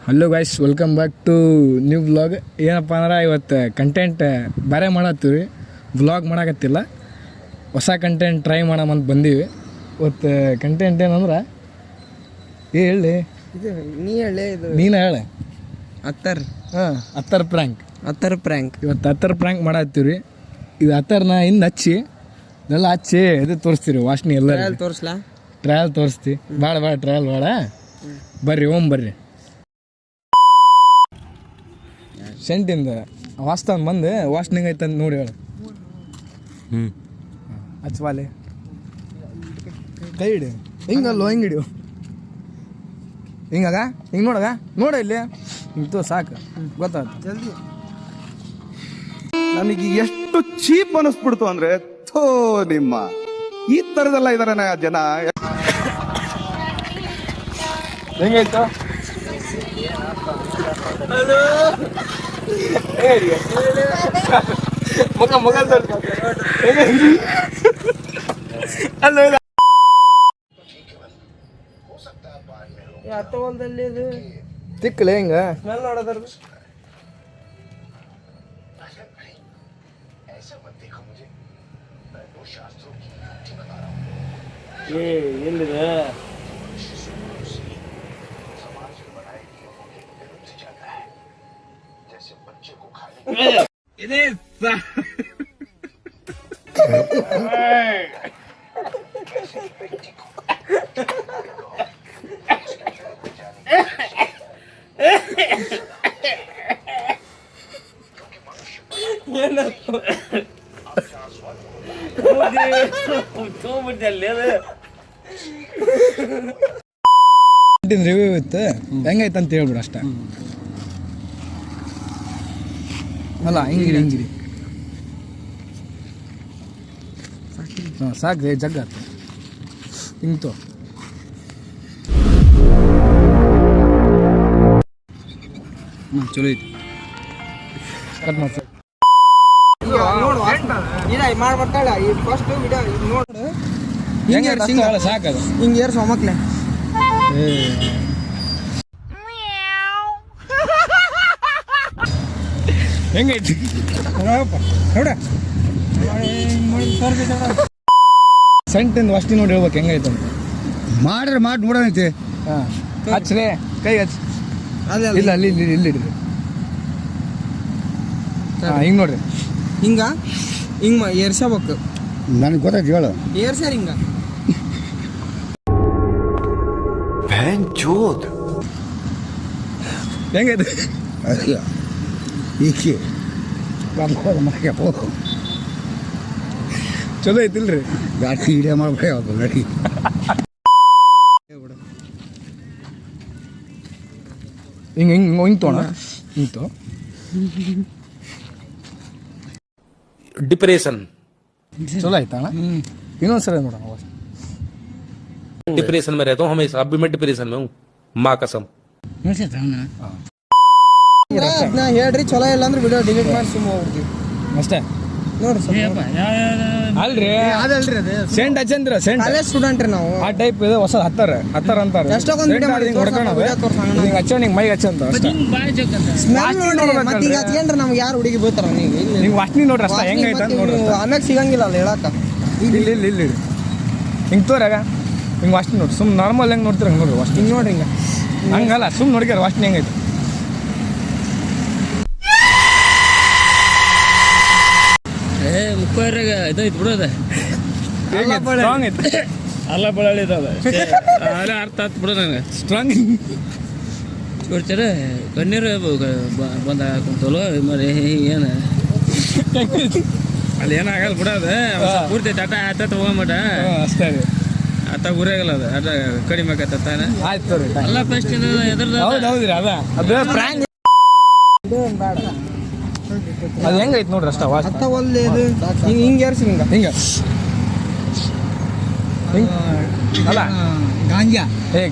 Hello guys, welcome back to new vlog. ಏನಪ್ಪ ಅಂದ್ರೆ ಇವತ್ತು ಕಂಟೆಂಟ್ ಬೇರೆ ಮಾಡತ್ತೀವಿ ರೀ. ವ್ಲಾಗ್ ಮಾಡಕತ್ತಿಲ್ಲ, ಹೊಸ ಕಂಟೆಂಟ್ ಟ್ರೈ ಮಾಡಮಂತ ಬಂದೀವಿ. ಇವತ್ತು ಕಂಟೆಂಟ್ ಏನಂದ್ರೆ ಹೇಳಿ ಇದು ನೀ ಹೇಳಿ, ಇದು ನೀನು ಹೇಳೆ. ಅತ್ತರ್ ಪ್ರ್ಯಾಂಕ್ ಇವತ್ತು ಅತ್ತರ್ ಪ್ರ್ಯಾಂಕ್ ಮಾಡತ್ತೀವಿ ರೀ. ಇದು ಅತ್ತರ್ನ ಇನ್ನು ಹಚ್ಚಿ ಇದೆಲ್ಲ ಹಚ್ಚಿ ಇದು ತೋರಿಸ್ತೀವಿ ರೀ. ವಾಸನೆ ಎಲ್ಲ ತೋರಿಸ್ಲಾ? ಟ್ರಯಲ್ ತೋರಿಸ್ತಿ. ಭಾಳ ಟ್ರಯಲ್ ಬೇಡ, ಬರ್ರಿ ಬರ್ರಿ. ಸೆಂಟಿಂದ ವಾಸ್ತವ ಬಂದು ವಾಸನೆ ಹೆಂಗೈತೆ ಅಂತ ನೋಡಿ ಹೇಳು. ಹಚ್ವಾಲೆ ಕೈ ಹಿಡಿ, ಹಿಂಗಲ್ಲೋ ಹಿಂಗೆ ಹಿಡಿಯು, ಹಿಂಗಾಗ ಹಿಂಗೆ ನೋಡಗ ನೋಡ ಇಲ್ಲಿ ಹಿಂಗೆ ಸಾಕು, ಗೊತ್ತಾಯ್ತು ಜಲ್ದಿ. ನನಗೆ ಎಷ್ಟು ಚೀಪ್ ಅನಿಸ್ಬಿಡ್ತು ಅಂದ್ರೆ, ಥೋ ನಿಮ್ಮ ಈ ತರದೆಲ್ಲ ಇದಾರೆ ಜನ. ಹೆಂಗಾಯ್ತು? ಅತ್ತವಲ್ದಲ್ಲಿ ಇದು ತಿಕ್ಕಲೆ ಹಿಂಗ ಸ್ಮೆಲ್ ನೋಡೋದ್ರದ್ದು. ಎಲ್ಲಿದೆ? ರಿವ್ಯೂ ಇತ್ತು, ಹೆಂಗೈತೆ ಅಂತ ಹೇಳ್ಬಿಡು ಅಷ್ಟ. ಅಲ್ಲ ಹಿಂಗಿರಿ ಹಾಂ ಸಾಕು, ಜಗ್ಗಾತು ಹಿಂಗ್ತು. ಚಲೋ ಐತಿ, ಕಟ್ ಮಾಡ್ತಾರೆ. ಮಾಡ್ಬರ್ತಾಳ ಈ ಫಸ್ಟ್ ವಿಡಿಯೋ ನೋಡು. ಹೆಂಗೆ ಸಾಕದು ಹಿಂಗೆ ಏರ್ಸು ಮಕ್ಳೆ. ಹೆಂಗೈತಿ ನೋಡ, ಸೆಂಟಿಂದ ಅಷ್ಟು ನೋಡಿ ಹೇಳ್ಬೇಕು ಹೆಂಗೈತೆ ಅಂತ. ಮಾಡ್ರೆ ಮಾಡಿ ನೋಡೋಣೈತಿ. ಹಾಂ ಹಚ್ಚ್ರಿ, ಕೈ ಹಚ್ಚಿ. ಅದೇ ಇಲ್ಲ ಅಲ್ಲಿ ಇಲ್ಲಿ ಇಲ್ಲಿ ಇಡ್ರಿ. ಹಾಂ ಹಿಂಗೆ ನೋಡ್ರಿ, ಹಿಂಗ ಹಿಂಗೆ ಏರ್ಸಬೇಕು. ನನಗೆ ಗೊತ್ತಾಯ್ತು, ಹೇಳು. ಏರ್ಸ್ಯಾರ ಹಿಂಗ ಹೆಂಗೈತೆ? ಅಯ್ಯ ಈಕೆ ಬಂದು ಮನೆಗೆ ಹೋಗು, ಚಲೋ ಐತಿಲ್ರಿ? ಗಾಡಿ ಹಿಡಿಯ ಮಾಡ್ಬೇಕು ನಡಿ. ಹಿಂಗೆ ಹಿಂಗೆ ತೊಗೊಳ ಹಿಂಗೆ डिप्रेशन ಚಲೋ ಆಯ್ತಾ ಅಣ್ಣ? ಇನ್ನೊಂದ್ಸರಿ ನೋಡೋಣ. डिप्रेशन में रहता हूँ हमेशा, अभी मैं डिप्रेशन में हूँ, माँ कसम. ಅದನ್ನ ಹೇಳ್ರಿ, ಚಲೋ ಇಲ್ಲ ಅಂದ್ರೆ ವಿಡಿಯೋ ಡಿಲೀಟ್ ಮಾಡಿ ಸುಮ್ಮ ಹೋಗ್ಬಿಡ್ತೀವಿ ಅಷ್ಟೇ ನೋಡ್ರಿ. ಅಲ್ರಿ ಅದಲ್ರಿ ಅದು ಸೆಂಟ್ ಹಚ್ಚಂದ್ರ ಸೆಂಟ್ ಕಾಲೇಜ್ ಸ್ಟೂಡೆಂಟ್ ರೀ ನಾವು. ಆ ಟೈಪ್ ಇದೆ, ಹೊಸ ಹತ್ತರ ಅಂತಾರೆ. ಎಷ್ಟೊಂದು video ಮಾಡಿ ತೋರ್ಸೋಣ. ಹಿಂಗೆ ಹಚ್ಚ ನಿಂಗೆ ಮೈಗೆ ಹಚ್ಚಂತ ಅಷ್ಟೇ. ಸ್ಮೆಲ್ ನೋಡ್ರಿ, ಮತ್ತೆ ಈಗ ಹಚ್ಕೊಂಡ್ರೆ ನಮ್ಗೆ ಯಾರು ಹುಡುಗಿ ಬೀಳ್ತಾರ? ನೀವು ನಿಂಗೆ ವಾಸನೆ ನೋಡ್ರಿ ಅಷ್ಟ ಹೆಂಗೈತೆ ಅಂತ ನೋಡ್ರಿ. ಆಮ್ಯಾಗ ಸಿಗಂಗಿಲ್ಲ ಅಲ್ಲ ಹೇಳಕ್ಕ. ಇಲ್ಲಿ ಹಿಂಗೆ ತೋರಾಗ ಹಿಂಗೆ ವಾಸನೆ ನೋಡ್ರಿ. ಸುಮ್ಮನೆ ನಾರ್ಮಲ್ ಹೆಂಗೆ ನೋಡ್ತೀರ ಹಂಗೆ ನೋಡ್ರಿ ವಾಸನೆ. ಹಿಂಗೆ ನೋಡ್ರಿ, ಹಿಂಗೆ ಹಂಗಲ್ಲ, ಸುಮ್ಮನೆ ನೋಡ್ಕ್ಯಾರ ವಾಸನೆ ಹೆಂಗೈತೆ. ಮುಖರಾಗ ಇದೈತಿ ಬಿಡೋದ, ಸ್ಟ್ರಾಂಗ್ ಐತೆ. ಅಲ್ಲ ಬಳ್ಳಿ ಇದಾವೆ ಅಲ್ಲ, ಅರ್ಥ ಆಯ್ತು ಬಿಡೋ ನಂಗೆ. ಸ್ಟ್ರಾಂಗ್ ಕೊಡ್ತಾರೆ ಕಣ್ಣೀರು ಬಂದ ಕುಂತಲು ಮರಿ ಏನು ಅಲ್ಲಿ ಏನಾಗಲ್ಲ ಬಿಡೋದ. ಪೂರ್ತಿ ಟಾಟ ಆತ ಹೋಗಮಟ ಅಷ್ಟೇ ರೀ, ಆತ ಗುರಿಯಾಗಲ್ಲ ಅದು, ಅದ ಕಡಿಮೆ ಆಕತ್ತಾನ. ಆಯ್ತು ರೀ. ಅಲ್ಲ ಫಸ್ಟ್ ಎದ್ರದ ಹೌದ್ರಿ, ಅದು ಪ್ರ್ಯಾಂಕ್. ಅದು ಹೆಂಗೈತೆ ನೋಡ್ರಿ ಅಷ್ಟ ವಾಸನೆ. ಅತ್ತ ಒಲ್ಲೆ ಇದು ಹಿಂಗೆ ಏರ್ಸಿ ಹಿಂಗೆ ಹಿಂಗೆ ಅಲ್ಲ ಗಾಂಜಾ ಏ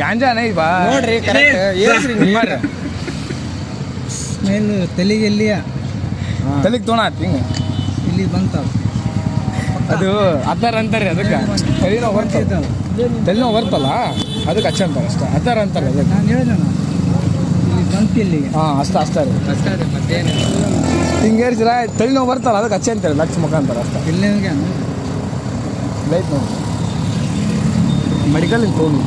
ಗಾಂಜಾ ನೈ ಬಾ ನೋಡ್ರಿ, ಕರೆಕ್ಟ್ ಏರ್ಸ್ರಿ ಹಿಂಗೆ ಮಾಡ್ರಿ. ಸ್ಮೆಲ್ ತಲೆಗೆ ಎಲ್ಲಿಯ ತಲೆಗೆ ತೊಗೊಳ ಹಿಂಗೆ ಇಲ್ಲಿ ಬಂತ ಅದು ಅತ್ತಾರ ಅಂತಾರೆ ಅದಕ್ಕೆ ತಲೆನೋವು ಬರ್ತಲ್ಲ ಅದಕ್ಕೆ ಹಚ್ಚ ಅಂತಾರೆ ಅಷ್ಟೇ ಅತ್ತಾರ ಅಂತಾರೆ ಅದಕ್ಕೆ ನಾನು ಹೇಳಿದೆ ಇಲ್ಲಿ ಬಂತು ಇಲ್ಲಿಗೆ ಹಾಂ ಅಷ್ಟೇ ರೀ ಹಿಂಗೆ ಹೇಳ್ತೀರ ತಲೆನೋವು ಬರ್ತಲ್ಲ ಅದಕ್ಕೆ ಹಚ್ಚ ಅಂತಾರೆ ಲಕ್ಷ ಮುಖ ಅಂತಾರೆ ಅಷ್ಟೇ ಇಲ್ಲಿಗೆ ಲೈಟ್ ನೋಡಿ ಮೆಡಿಕಲ್ ತೊಗೊಂಡು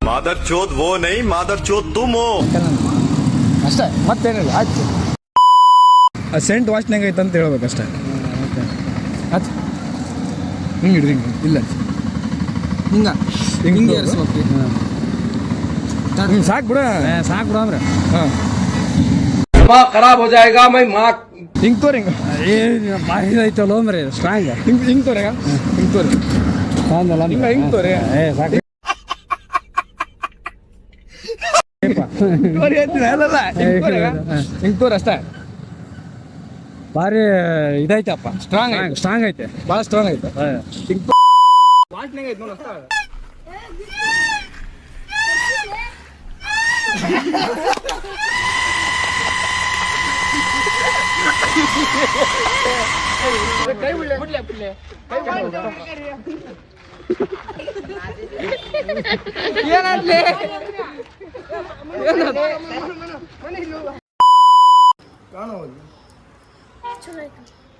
मादर चोद वो नहीं मादर चोद तुम हो ಅಷ್ಟೇ ಮತ್ತೇನಿಲ್ಲ ಆಯ್ತು ಆ ಸೆಂಟ್ ವಾಸನೆಗೆ ಐತೆ ಅಂತ ಹೇಳ್ಬೇಕಷ್ಟೇ ಆಯ್ತು ಹಿಂಗೆ ಇಡ್ರಿ ಹಿಂಗೆ ಇಲ್ಲ ಹಿಂಗೆ ಸಾಕು ಬಿಡ ಸಾಕು ಬಿಡ ಅಂದ್ರೆ ಹಾಂ खराब हो जाएगा मैं माँ ಹಿಂಗೆ ತೋರಿ ಹಿಂಗೆ ಭಾರಿ ಐತಲ್ಲ ಮರಿ ಸ್ಟ್ರಾಂಗ್ ಹಿಂಗೆ ತೋರಿ ಹಿಂಗೆ ತೋರಿ ಹಿಂಗೆ ತೋರಿ ಸಾಕು ಹಿಂಗೆ ತೋರಿ ಅಷ್ಟೇ ಭಾರಿ ಇದೈತಪ್ಪ ಸ್ಟ್ರಾಂಗ್ ಐತೆ ಭಾಳ ಸ್ಟ್ರಾಂಗ್ ಐತೆ ಹಿಂಗೆ ವಾಸನೆಗೆ ಐತೆ ನೋಡಿ ಅಷ್ಟೇ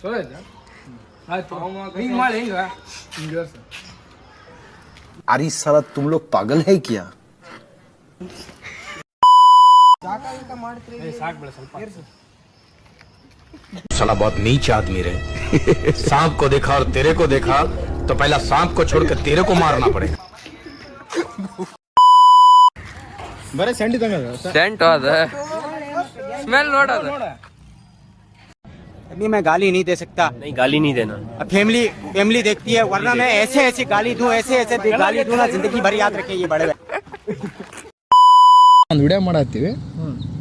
ಚಲೋ ಐತೆ ಆಯ್ತು ಹಿಂಗೆ ಮಾಡಿ ಹಿಂಗೆ ಹಿಂಗೆ ಸರ್ अरे साला तुम लोग पागल है क्या ಸಾಕು ಬೇಡ ಸ್ವಲ್ಪ साला बहुत नीच आदमी रहे सांप को देखा और तेरे को देखा तो पहला सांप को छोड़कर तेरे को मारना पड़ेगा ಬರೀ ಸೆಂಡಿ ತಂಗ ಸೆಂಟ್ ಅದ ಸ್ಮೆಲ್ ನೋಡೋದು अभी मैं गाली नहीं दे सकता। नहीं गाली नहीं देना फैमिली देखती है, वरना मैं ऐसे गाली दूं, ऐसे गाली दूं ना, जिंदगी भर याद रखे ये बड़े। ಒಂದು ವಿಡಿಯೋ ಮಾಡತ್ತೀವಿ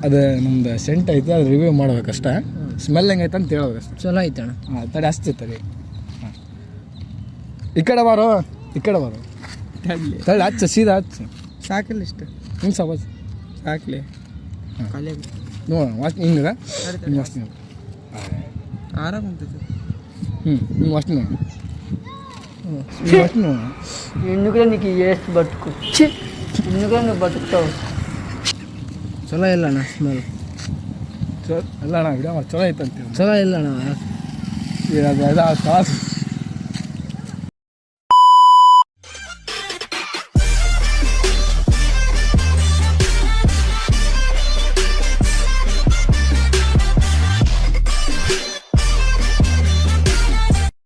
ಅದು ನಮ್ದು ಸೆಂಟ್ ಐತೆ ಅದು ರಿವ್ಯೂ ಮಾಡ್ಬೇಕಷ್ಟೇ ಸ್ಮೆಲ್ ಹೆಂಗೈತೆ ಅಂತ ಹೇಳ್ಬೇಕಷ್ಟೆ ಚಲೋ ಐತಣ್ಣ ಹಾಂ ತಡೆ ಹಚ್ತಿ ತಡಿ ಹಾಂ ಈ ಕಡೆ ಬಾರೋ ಈ ಕಡೆ ಬಾರೋ ತಡಿ ಹಚ್ಚ ಸೀದಾ ಹಚ್ಚು ಸಾಕಿಲ್ಲ ಇಷ್ಟು ಹಿಂಗೆ ಸವಾಜ್ ಸಾಕ್ಲಿ ಖಾಲಿ ನೋಡ ವಾಸ್ ಹಿಂಗೆ ಹಿಂಗೆ ವಾಸ್ನಿ ಆರಾಮ್ ಅಂತೈತಿ ಹಿಂಗೆ ವಾಸ್ನಿ ನೋಡ ಹಿಂಗೆ ವಾಸ್ನಿ ನೋಡ ఎందుకు నీకు వేస్ట్ బతుకు ఎందుకు నువ్వు బతుకుతావు ಚಲೋ ಇಲ್ಲ ಅಣ್ಣ ಸ್ಮೆಲ್ ಚಲೋ ಅಲ್ಲ ಅಣ್ಣ ವಿಡಿಯೋ ಮಾಡಿ ಚಲೋ ಐತೆ ಅಂತೀವಿ ಚಲೋ ಇಲ್ಲ ಅಣ್ಣ ಅದು